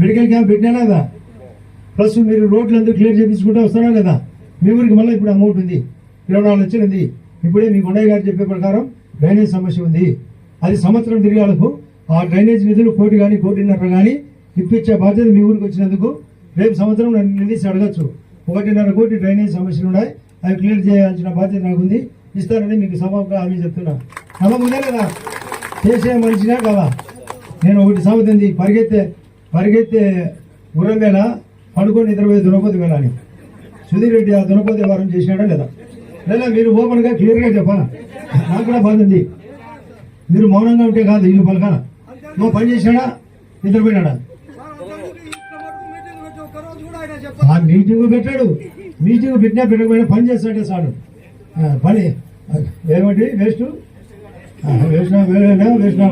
Medical camp పెట్టినా లేదా? Plus మీరు రోడ్లు ఎందుకు క్లియర్ చేయించుకుంటూ వస్తారా లేదా? మీ ఊరికి మళ్ళీ ఇప్పుడు అమౌంట్ ఉంది, 24 లక్షలు ఉంది. ఇప్పుడే మీ కొండయ్య గారు చెప్పే ప్రకారం డ్రైనేజ్ సమస్య ఉంది. అది సంవత్సరం తిరిగి వాళ్ళకు ఆ డ్రైనేజ్ నిధులు 1 కోటి కానీ 1.5 కోటి కానీ ఇప్పించే బాధ్యత మీ ఊరికి వచ్చినందుకు రేపు సంవత్సరం నన్ను నిలిచి అడగచ్చు. 1.5 కోటి డ్రైనేజ్ సమస్యలు ఉన్నాయి, అవి క్లియర్ చేయాల్సిన బాధ్యత నాకుంది. ఇస్తారని మీకు సభగా హామీ చెప్తున్నా. నమ్మకం ఉందా లేదా? చేసే మనిషినా కదా? నేను ఒకటి సామెత ఉంది, పరిగెత్తే గుర్రం వేళ పడుకొని నిద్రపోయే దునపతి వేళ అని. సుధీర్ రెడ్డి ఆ దునపతి వారం చేసినాడా లేదా? లేదా మీరు ఓపెన్ గా క్లియర్ గా చెప్పాలా? నాకు కూడా బాధ ఉంది. మీరు మౌనంగా ఉంటే కాదు, ఇల్లు పలకాల. నువ్వు పని చేసినాడా, నిద్రపోయినాడా? ఆ మీటింగ్ పెట్టాడు, మీటింగ్ పెట్టినా పెట్టకపోయినా పని చేస్తాడే సాడు. పని ఏమిటి వేస్ట్ వేసినా వేసినా